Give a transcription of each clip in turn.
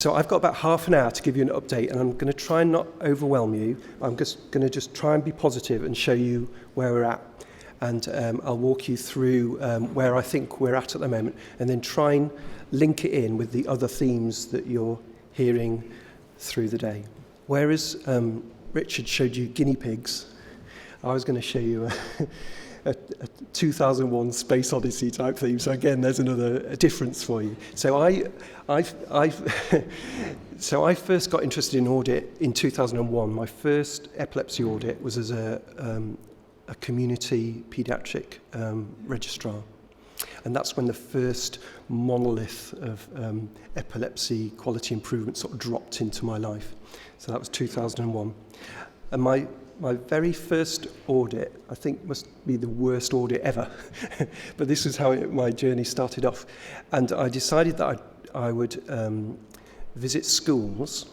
So I've got about half an hour to give you an update, and I'm going to try and not overwhelm you. I'm just going to try and be positive and show you where we're at. And I'll walk you through where I think we're at the moment, and then try and link it in with the other themes that you're hearing through the day. Whereas Richard showed you guinea pigs, I was going to show you a 2001 Space Odyssey type theme. So again, there's another difference for you. So I first got interested in audit in 2001. My first epilepsy audit was as a community paediatric registrar. And that's when the first monolith of epilepsy quality improvement sort of dropped into my life. So that was 2001. And my very first audit, I think, must be the worst audit ever. But this is how my journey started off. And I decided that I would visit schools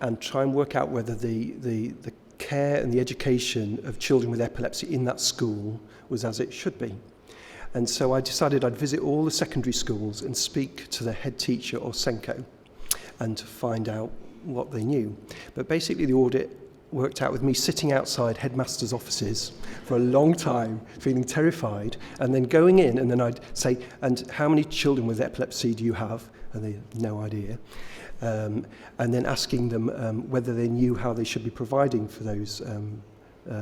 and try and work out whether the care and the education of children with epilepsy in that school was as it should be. And so I decided I'd visit all the secondary schools and speak to the head teacher or Senko and to find out what they knew. But basically the audit worked out with me sitting outside headmasters' offices for a long time, feeling terrified, and then going in, and then I'd say, and how many children with epilepsy do you have? And they had no idea. And then asking them whether they knew how they should be providing for those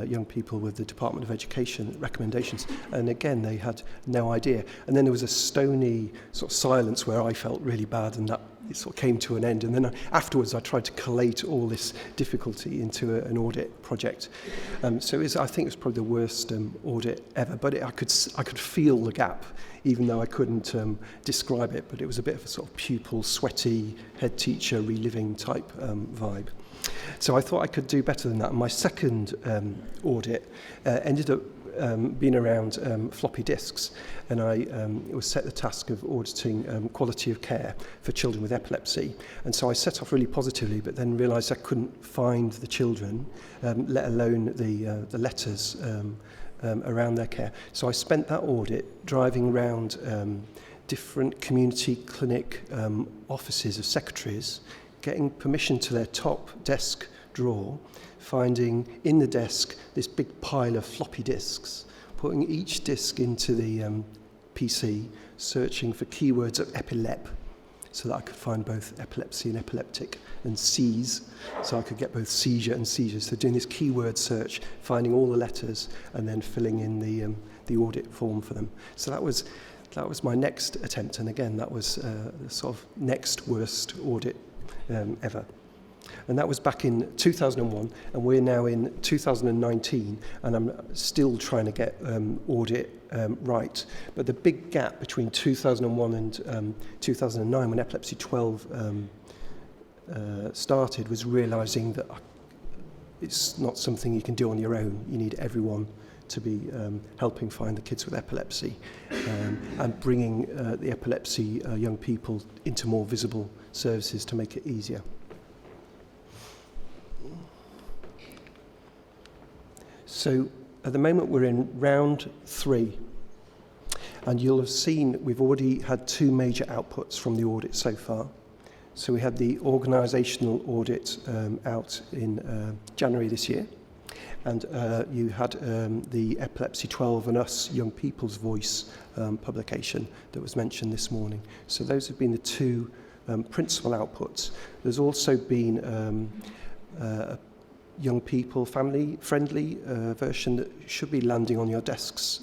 young people with the Department of Education recommendations. And again, they had no idea. And then there was a stony sort of silence where I felt really bad, and that it sort of came to an end. And then afterwards, I tried to collate all this difficulty into an audit project. So I think it was probably the worst audit ever. But I could feel the gap, even though I couldn't describe it. But it was a bit of a sort of pupil, sweaty, head teacher, reliving type vibe. So I thought I could do better than that. And my second audit ended up being around floppy disks, and I was set the task of auditing quality of care for children with epilepsy. And so I set off really positively, but then realised I couldn't find the children, let alone the letters around their care. So I spent that audit driving around different community clinic offices of secretaries, getting permission to their top desk drawer, finding in the desk this big pile of floppy disks, putting each disk into the PC, searching for keywords of epilep, so that I could find both epilepsy and epileptic, and seize, so I could get both seizure and seizures. So doing this keyword search, finding all the letters, and then filling in the audit form for them. So that was my next attempt, and again, that was the sort of next worst audit ever. And that was back in 2001, and we're now in 2019, and I'm still trying to get audit right. But the big gap between 2001 and 2009, when Epilepsy12 started, was realising that it's not something you can do on your own. You need everyone to be helping find the kids with epilepsy and bringing the epilepsy young people into more visible services to make it easier. So at the moment we're in round 3, and you'll have seen we've already had 2 major outputs from the audit so far. So we had the organisational audit out in January this year, and you had the Epilepsy12 and Us Young People's Voice publication that was mentioned this morning. So those have been the 2 principal outputs. There's also been a young people, family-friendly version that should be landing on your desks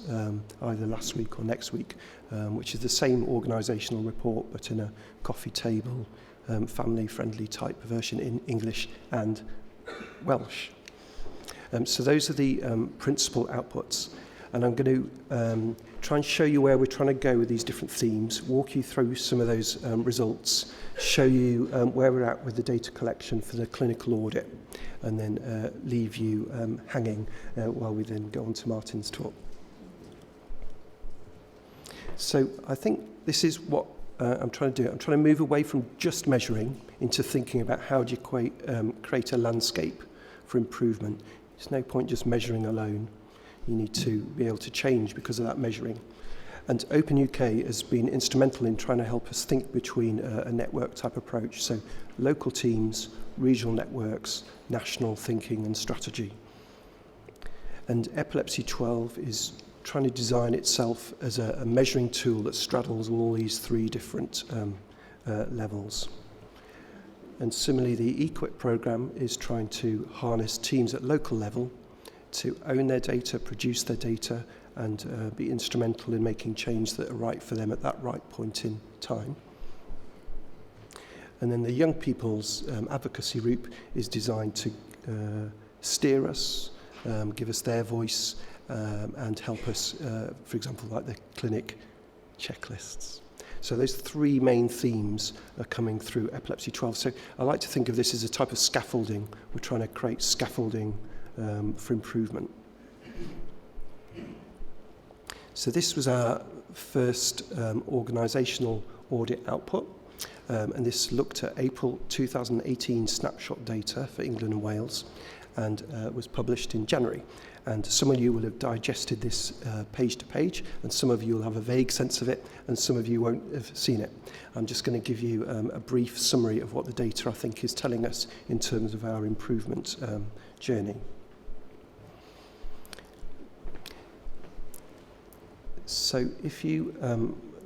either last week or next week, which is the same organisational report but in a coffee table, family-friendly type version in English and Welsh. So those are the principal outputs. And I'm going to try and show you where we're trying to go with these different themes, walk you through some of those results, show you where we're at with the data collection for the clinical audit, and then leave you hanging while we then go on to Martin's talk. So I think this is what I'm trying to do. I'm trying to move away from just measuring into thinking about how do you create a landscape for improvement. There's no point just measuring alone. You need to be able to change because of that measuring. And Open UK has been instrumental in trying to help us think between a network type approach, so local teams, regional networks, national thinking and strategy. And Epilepsy12 is trying to design itself as a measuring tool that straddles all these three different levels. And similarly, the EQUIP program is trying to harness teams at local level to own their data, produce their data, and be instrumental in making change that are right for them at that right point in time. And then the Young People's Advocacy Group is designed to steer us, give us their voice, and help us, for example, like the clinic checklists. So those three main themes are coming through Epilepsy12. So I like to think of this as a type of scaffolding. We're trying to create scaffolding for improvement. So this was our first organisational audit output, and this looked at April 2018 snapshot data for England and Wales, and was published in January. And some of you will have digested this page to page, and some of you will have a vague sense of it, and some of you won't have seen it. I'm just going to give you a brief summary of what the data I think is telling us in terms of our improvement journey. So if you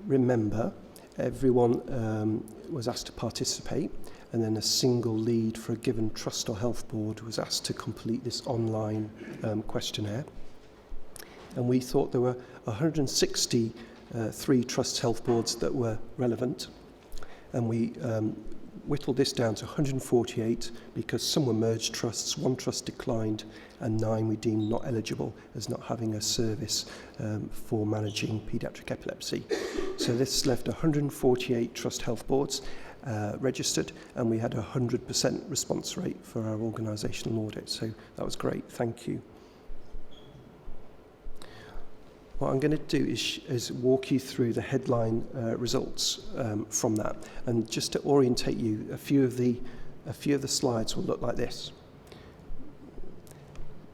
remember, everyone was asked to participate, and then a single lead for a given trust or health board was asked to complete this online questionnaire. And we thought there were 163 trust health boards that were relevant, and we whittled this down to 148 because some were merged trusts, one trust declined, and 9 we deemed not eligible as not having a service for managing paediatric epilepsy. So this left 148 trust health boards registered, and we had a 100% response rate for our organisational audit. So that was great, thank you. What I'm going to do is walk you through the headline results from that, and just to orientate you, a few of the slides will look like this.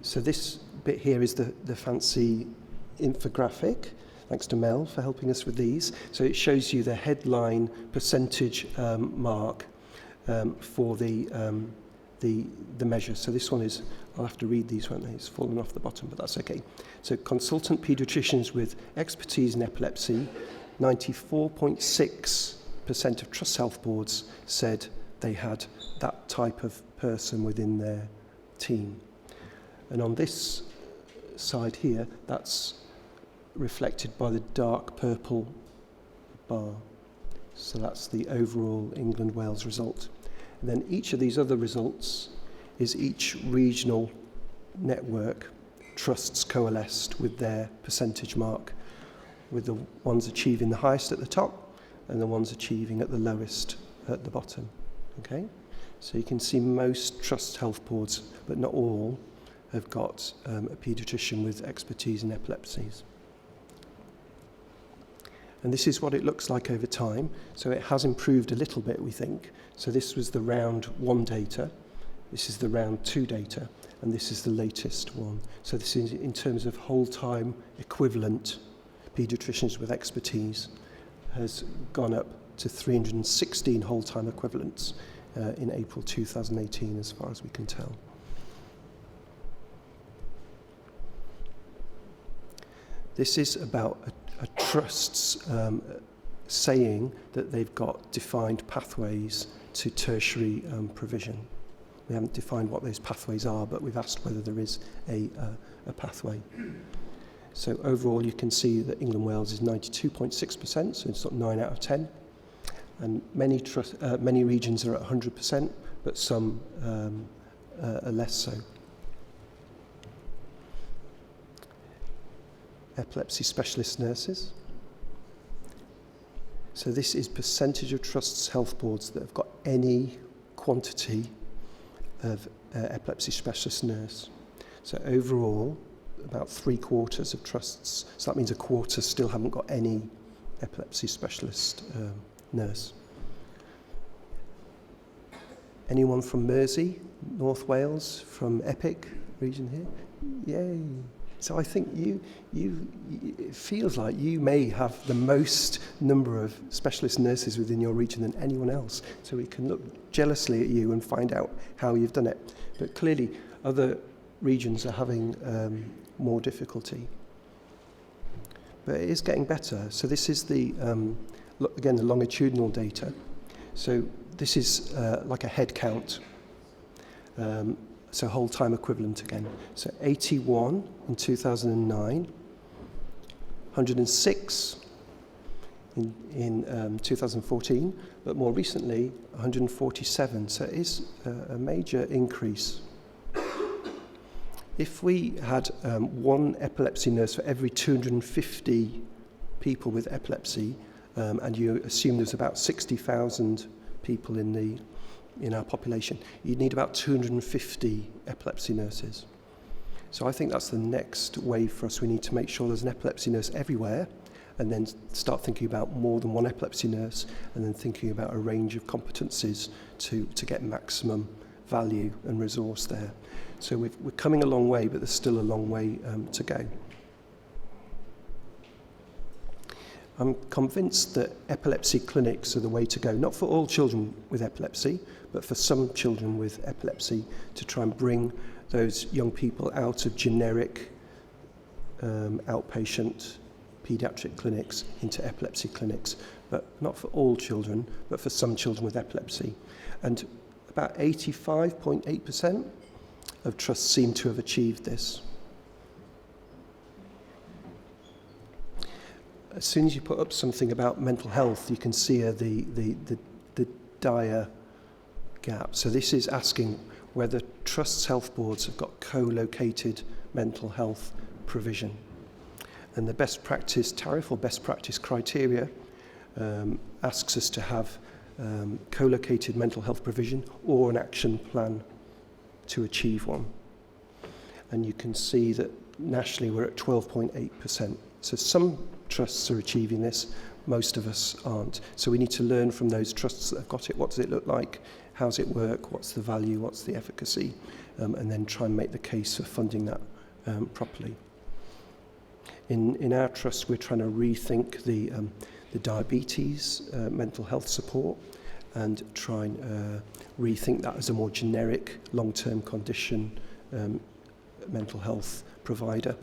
So this bit here is the fancy infographic. Thanks to Mel for helping us with these. So it shows you the headline percentage mark for the measure. So this one is, I'll have to read these, won't they? It's fallen off the bottom, but that's okay. So consultant paediatricians with expertise in epilepsy, 94.6% of trust health boards said they had that type of person within their team. And on this side here, that's reflected by the dark purple bar. So that's the overall England-Wales result. And then each of these other results is each regional network trusts coalesced with their percentage mark, with the ones achieving the highest at the top and the ones achieving at the lowest at the bottom. Okay? So you can see most trust health boards, but not all, have got a paediatrician with expertise in epilepsies. And this is what it looks like over time. So it has improved a little bit, we think. So this was the round 1 data, this is the round 2 data, and this is the latest one. So this is in terms of whole-time equivalent paediatricians with expertise has gone up to 316 whole-time equivalents in April 2018, as far as we can tell. This is about a trust's saying that they've got defined pathways to tertiary provision. We haven't defined what those pathways are, but we've asked whether there is a pathway. So overall, you can see that England Wales is 92.6%, so it's not 9 out of 10. And many regions are at 100%, but some are less so. Epilepsy specialist nurses. So this is percentage of trusts health boards that have got any quantity of epilepsy specialist nurse. So overall, about 3/4 of trusts, so that means a quarter still haven't got any epilepsy specialist nurse. Anyone from Mersey, North Wales, from Epic region here? Yay! So I think it feels like you may have the most number of specialist nurses within your region than anyone else. So we can look jealously at you and find out how you've done it. But clearly other regions are having more difficulty. But it is getting better. So this is the, again, the longitudinal data. So this is like a head count. So whole time equivalent again. So 81 in 2009, 106 in 2014, but more recently 147. So it is a major increase. If we had one epilepsy nurse for every 250 people with epilepsy, and you assume there's about 60,000 people in our population, you'd need about 250 epilepsy nurses. So I think that's the next wave for us. We need to make sure there's an epilepsy nurse everywhere, and then start thinking about more than one epilepsy nurse, and then thinking about a range of competencies to get maximum value and resource there. So we're coming a long way, but there's still a long way to go. I'm convinced that epilepsy clinics are the way to go, not for all children with epilepsy, but for some children with epilepsy, to try and bring those young people out of generic outpatient paediatric clinics into epilepsy clinics, but not for all children, but for some children with epilepsy. And about 85.8% of trusts seem to have achieved this. As soon as you put up something about mental health, you can see the dire gap. So this is asking whether trusts' health boards have got co-located mental health provision. And the best practice tariff or best practice criteria asks us to have co-located mental health provision or an action plan to achieve one. And you can see that nationally we're at 12.8%. So some trusts are achieving this, most of us aren't. So we need to learn from those trusts that have got it. What does it look like? How does it work? What's the value? What's the efficacy? And then try and make the case for funding that properly. In our trust, we're trying to rethink the diabetes mental health support and try and rethink that as a more generic long-term condition mental health provider.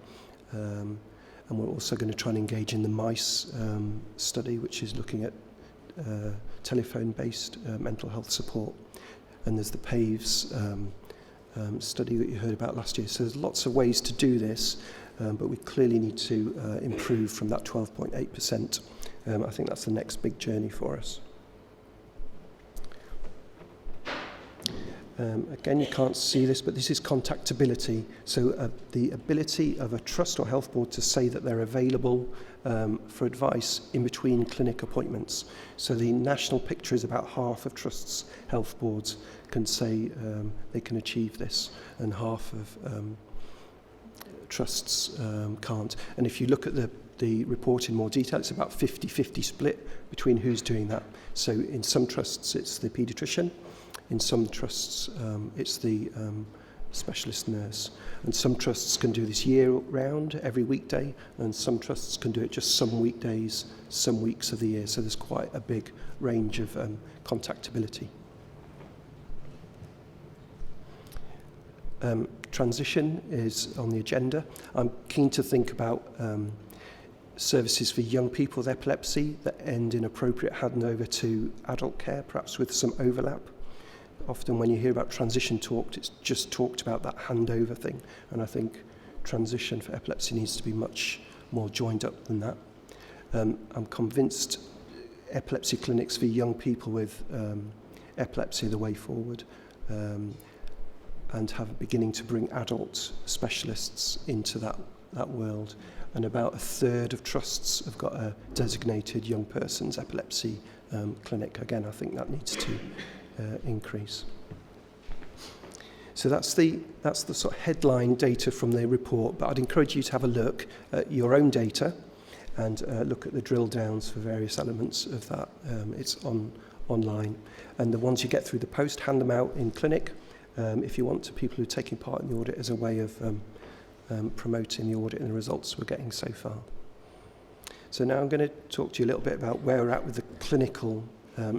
And we're also going to try and engage in the MICE study, which is looking at telephone-based mental health support. And there's the PAVES study that you heard about last year. So there's lots of ways to do this, but we clearly need to improve from that 12.8%. I think that's the next big journey for us. Again, you can't see this, but this is contactability. So the ability of a trust or health board to say that they're available for advice in between clinic appointments. So the national picture is about half of trusts' health boards can say they can achieve this, and half of trusts can't. And if you look at the report in more detail, it's about 50-50 split between who's doing that. So in some trusts, it's the paediatrician. In some trusts, it's the specialist nurse. And some trusts can do this year-round, every weekday, and some trusts can do it just some weekdays, some weeks of the year. So there's quite a big range of contactability. Transition is on the agenda. I'm keen to think about services for young people with epilepsy that end in appropriate handover to adult care, perhaps with some overlap. Often when you hear about transition talked, it's just talked about that handover thing. And I think transition for epilepsy needs to be much more joined up than that. I'm convinced epilepsy clinics for young people with epilepsy are the way forward, and beginning to bring adult specialists into that world. And about a third of trusts have got a designated young person's epilepsy clinic. Again, I think that needs to increase. So that's the sort of headline data from the report, but I'd encourage you to have a look at your own data and look at the drill downs for various elements of that. It's online. And the ones you get through the post, hand them out in clinic if you want, to people who are taking part in the audit as a way of promoting the audit and the results we're getting so far. So now I'm going to talk to you a little bit about where we're at with the clinical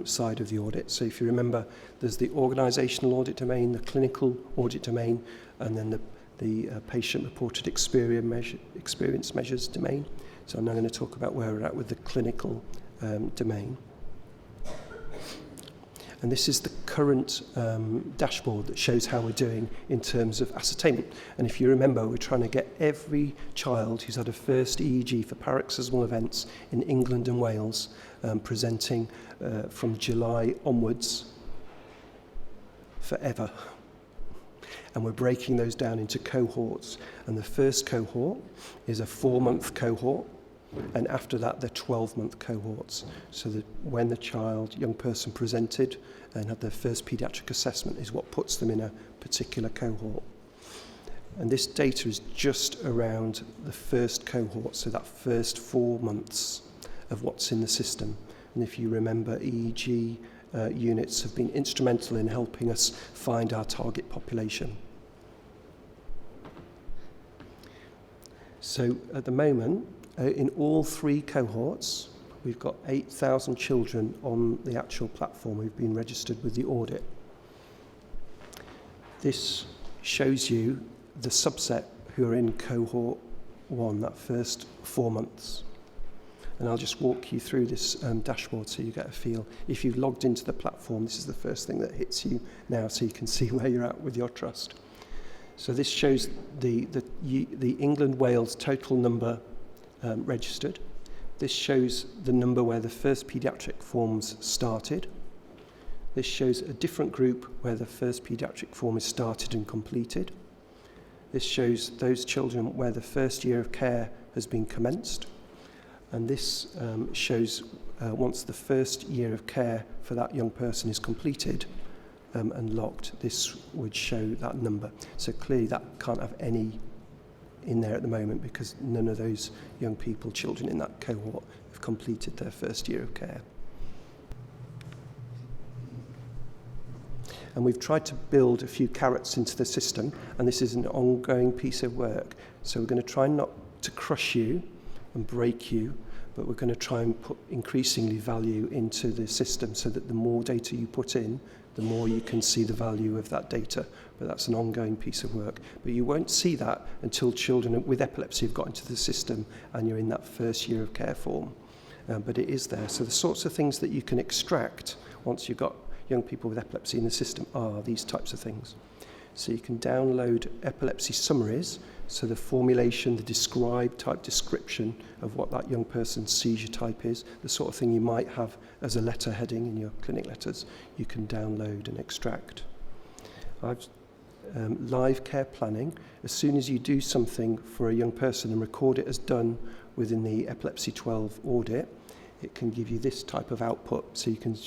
side of the audit. So if you remember, there's the organisational audit domain, the clinical audit domain, and then the patient-reported experience measures domain. So I'm now going to talk about where we're at with the clinical domain. And this is the current dashboard that shows how we're doing in terms of ascertainment. And if you remember, we're trying to get every child who's had a first EEG for paroxysmal events in England and Wales presenting from July onwards forever. And we're breaking those down into cohorts. And the first cohort is a 4-month cohort. And after that, they're 12-month cohorts. So that when the young person presented and had their first paediatric assessment is what puts them in a particular cohort. And this data is just around the first cohort, so that first 4 months of what's in the system. And if you remember, EEG units have been instrumental in helping us find our target population. So at the moment, in all 3 cohorts, we've got 8,000 children on the actual platform who've been registered with the audit. This shows you the subset who are in cohort 1, that first 4 months. And I'll just walk you through this dashboard so you get a feel. If you've logged into the platform, this is the first thing that hits you now so you can see where you're at with your trust. So this shows the England-Wales total number registered. This shows the number where the first paediatric forms started. This shows a different group where the first paediatric form is started and completed. This shows those children where the first year of care has been commenced. And this shows once the first year of care for that young person is completed and locked, this would show that number. So clearly that can't have any in there at the moment because none of those young people, children in that cohort, have completed their first year of care. And we've tried to build a few carrots into the system, and this is an ongoing piece of work. So we're going to try not to crush you and break you, but we're going to try and put increasingly value into the system so that the more data you put in, the more you can see the value of that data. But that's an ongoing piece of work. But you won't see that until children with epilepsy have got into the system and you're in that first year of care form. But it is there. So the sorts of things that you can extract once you've got young people with epilepsy in the system are these types of things. So you can download Epilepsy Summaries, so the formulation, the described type description of what that young person's seizure type is, the sort of thing you might have as a letter heading in your clinic letters, you can download and extract. Live care planning, as soon as you do something for a young person and record it as done within the Epilepsy12 audit, it can give you this type of output, so you can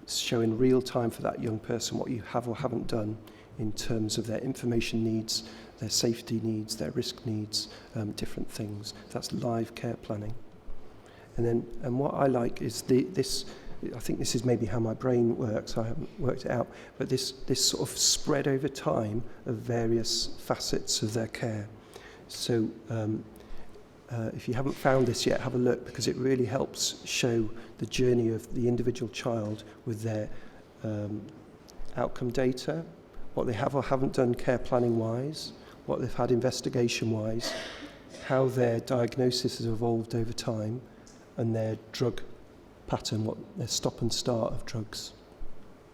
show in real time for that young person what you have or haven't done in terms of their information needs, their safety needs, their risk needs, different things. That's live care planning. And what I like is this, I think this is maybe how my brain works, I haven't worked it out, but this sort of spread over time of various facets of their care. So if you haven't found this yet, have a look, because it really helps show the journey of the individual child with their outcome data, what they have or haven't done care planning-wise, what they've had investigation-wise, how their diagnosis has evolved over time, and their drug pattern, what their stop and start of drugs.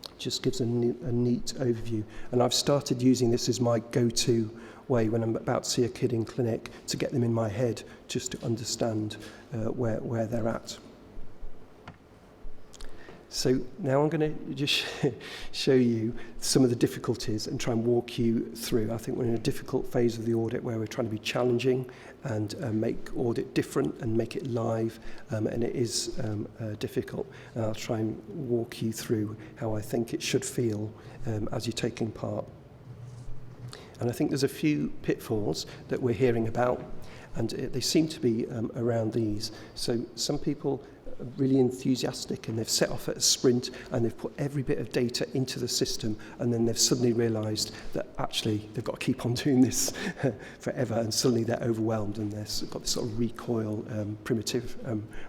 It just gives a neat overview. And I've started using this as my go-to way when I'm about to see a kid in clinic to get them in my head just to understand where they're at. So now I'm going to just show you some of the difficulties and try and walk you through. I think we're in a difficult phase of the audit where we're trying to be challenging and make audit different and make it live, and it is difficult. And I'll try and walk you through how I think it should feel as you're taking part. And I think there's a few pitfalls that we're hearing about, and they seem to be around these. So some people really enthusiastic, and they've set off at a sprint, and they've put every bit of data into the system, and then they've suddenly realised that actually they've got to keep on doing this forever, and suddenly they're overwhelmed, and they've got this sort of recoil primitive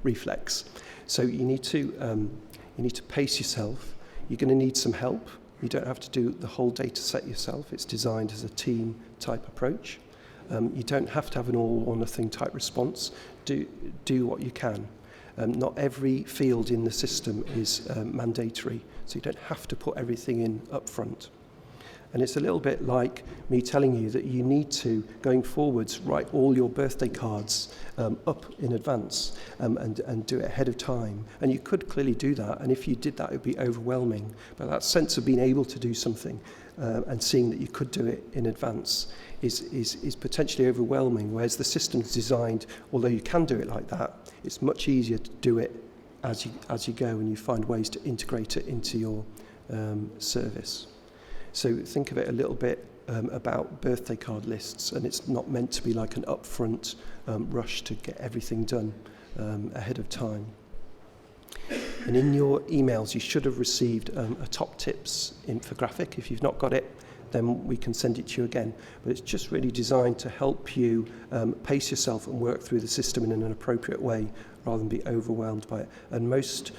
reflex. So you need to pace yourself. You're going to need some help. You don't have to do the whole data set yourself. It's designed as a team type approach. You don't have to have an all or nothing type response. Do what you can. Not every field in the system is mandatory, so you don't have to put everything in up front. And it's a little bit like me telling you that you need to, going forwards, write all your birthday cards up in advance and do it ahead of time. And you could clearly do that, and if you did that, it would be overwhelming. But that sense of being able to do something and seeing that you could do it in advance is potentially overwhelming, whereas the system's designed, although you can do it like that, it's much easier to do it as you go, and you find ways to integrate it into your service. So think of it a little bit about birthday card lists, and it's not meant to be like an upfront rush to get everything done ahead of time. And in your emails, you should have received a top tips infographic. If you've not got it, then we can send it to you again. But it's just really designed to help you pace yourself and work through the system in an appropriate way, rather than be overwhelmed by it. And most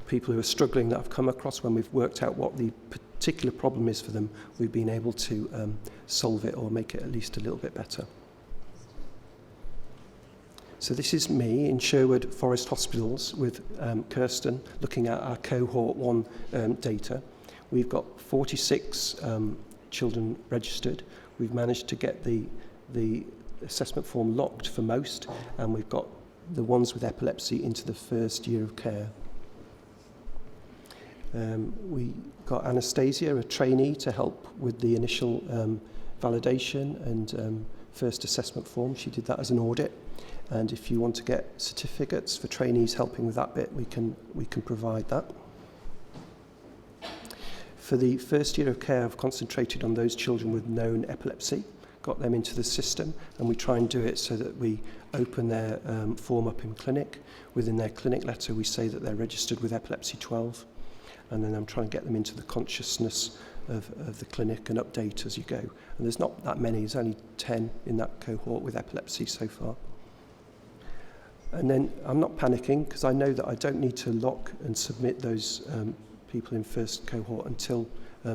people who are struggling that I've come across, when we've worked out what the particular problem is for them, we've been able to solve it or make it at least a little bit better. So this is me in Sherwood Forest Hospitals with Kirsten, looking at our cohort 1 data. We've got 46 children registered. We've managed to get the assessment form locked for most, and we've got the ones with epilepsy into the first year of care. We got Anastasia, a trainee, to help with the initial validation and first assessment form. She did that as an audit. And if you want to get certificates for trainees helping with that bit, we can provide that. For the first year of care, I've concentrated on those children with known epilepsy, got them into the system, and we try and do it so that we open their form up in clinic. Within their clinic letter, we say that they're registered with Epilepsy12. And then I'm trying to get them into the consciousness of the clinic and update as you go. And there's not that many, there's only 10 in that cohort with epilepsy so far. And then I'm not panicking, because I know that I don't need to lock and submit those people in first cohort until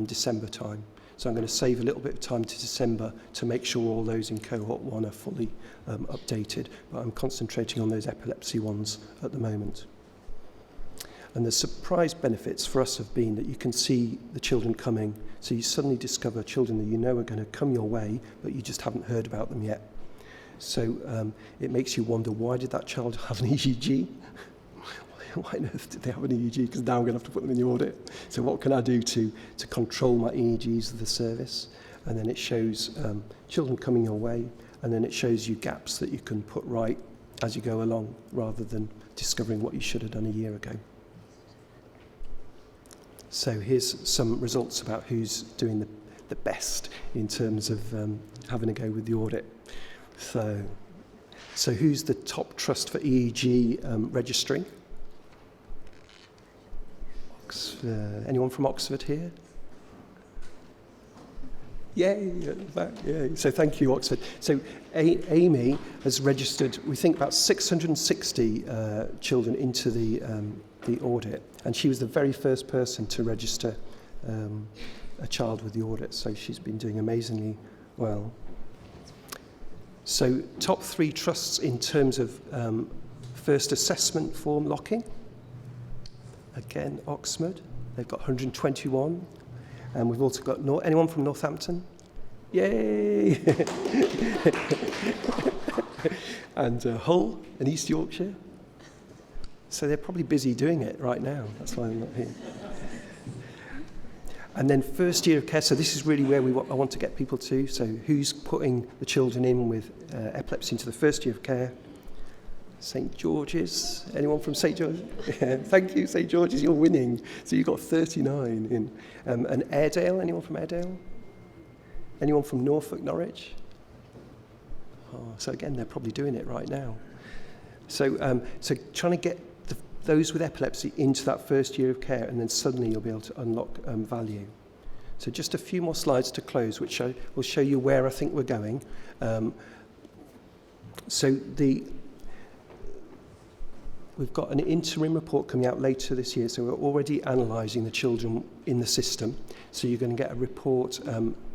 December time. So I'm going to save a little bit of time to December to make sure all those in cohort 1 are fully updated. But I'm concentrating on those epilepsy ones at the moment. And the surprise benefits for us have been that you can see the children coming. So you suddenly discover children that you know are going to come your way, but you just haven't heard about them yet. So it makes you wonder, why did that child have an EEG? Why on earth did they have an EEG? Because now I'm going to have to put them in the audit. So what can I do to control my EEGs of the service? And then it shows children coming your way, and then it shows you gaps that you can put right as you go along, rather than discovering what you should have done a year ago. So here's some results about who's doing the best in terms of having a go with the audit. So who's the top trust for EEG registering? Anyone from Oxford here? Yay! Yay. So thank you, Oxford. So Amy has registered, we think, about 660 children into the audit, and she was the very first person to register a child with the audit, so she's been doing amazingly well. So top 3 trusts in terms of first assessment form locking. Again, Oxford, they've got 121, and we've also got anyone from Northampton? Yay! And Hull in East Yorkshire. So they're probably busy doing it right now. That's why I'm not here. And then first year of care. So this is really where I want to get people to. So who's putting the children in with epilepsy into the first year of care? St George's. Anyone from St George's? Yeah, thank you, St George's. You're winning. So you've got 39 in. And Airedale. Anyone from Airedale? Anyone from Norfolk, Norwich? Oh, so again, they're probably doing it right now. So trying to get those with epilepsy into that first year of care, and then suddenly you'll be able to unlock value. So just a few more slides to close, which will show you where I think we're going. We've got an interim report coming out later this year, so we're already analysing the children in the system. So you're going to get a report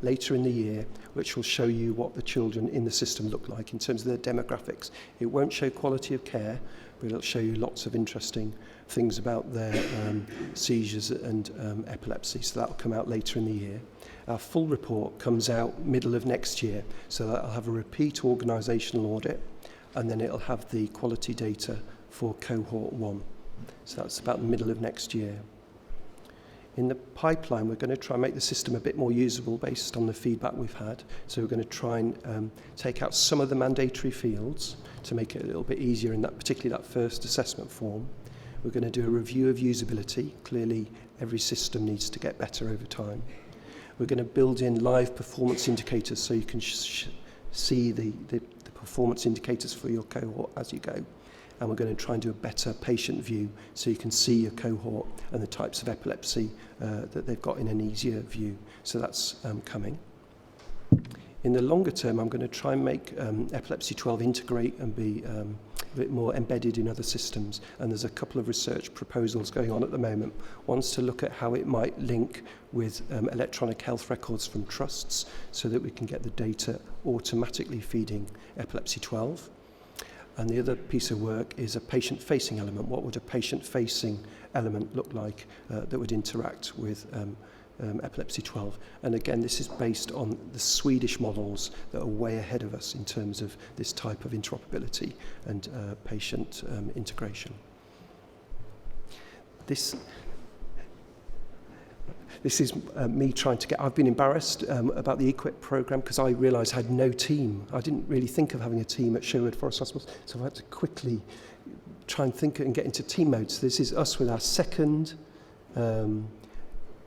later in the year which will show you what the children in the system look like in terms of their demographics. It won't show quality of care, but it'll show you lots of interesting things about their seizures and epilepsy. So that'll come out later in the year. Our full report comes out middle of next year, so that'll have a repeat organisational audit, and then it'll have the quality data for cohort 1. So that's about the middle of next year. In the pipeline, we're going to try and make the system a bit more usable based on the feedback we've had. So we're going to try and take out some of the mandatory fields to make it a little bit easier in that, particularly that first assessment form. We're going to do a review of usability. Clearly, every system needs to get better over time. We're going to build in live performance indicators so you can see the performance indicators for your cohort as you go. And we're going to try and do a better patient view so you can see your cohort and the types of epilepsy that they've got in an easier view. So that's coming. In the longer term, I'm going to try and make Epilepsy12 integrate and be a bit more embedded in other systems. And there's a couple of research proposals going on at the moment. One's to look at how it might link with electronic health records from trusts so that we can get the data automatically feeding Epilepsy12. And the other piece of work is a patient-facing element. What would a patient-facing element look like that would interact with Epilepsy12? And again, this is based on the Swedish models that are way ahead of us in terms of this type of interoperability and patient integration. This is me trying to I've been embarrassed about the EQUIP programme because I realised I had no team. I didn't really think of having a team at Sherwood Forest Hospitals, so I had to quickly try and think and get into team mode. So this is us with our second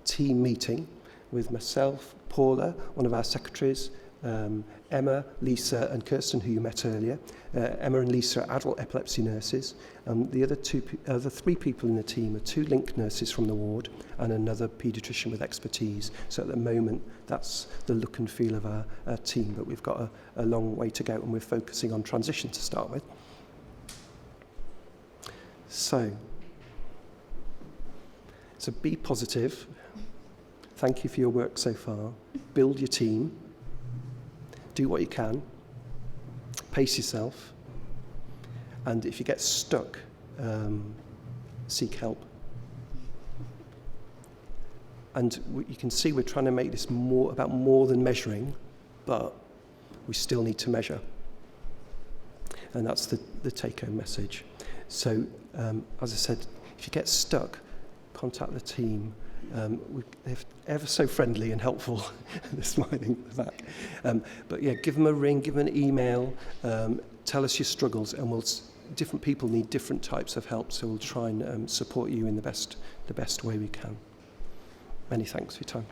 team meeting with myself, Paula, one of our secretaries, Emma, Lisa and Kirsten, who you met earlier. Emma and Lisa are adult epilepsy nurses. The other three people in the team are 2 link nurses from the ward and another paediatrician with expertise. So at the moment, that's the look and feel of our team, but we've got a long way to go and we're focusing on transition to start with. So be positive. Thank you for your work so far. Build your team. Do what you can. Pace yourself. And if you get stuck, seek help. And you can see we're trying to make this about more than measuring, but we still need to measure. And that's the take-home message. So, as I said, if you get stuck, contact the team. They're ever so friendly and helpful. They're smiling at the back. But yeah, give them a ring, give them an email, tell us your struggles, and different people need different types of help, so we'll try and support you in the best way we can. Many thanks for your time.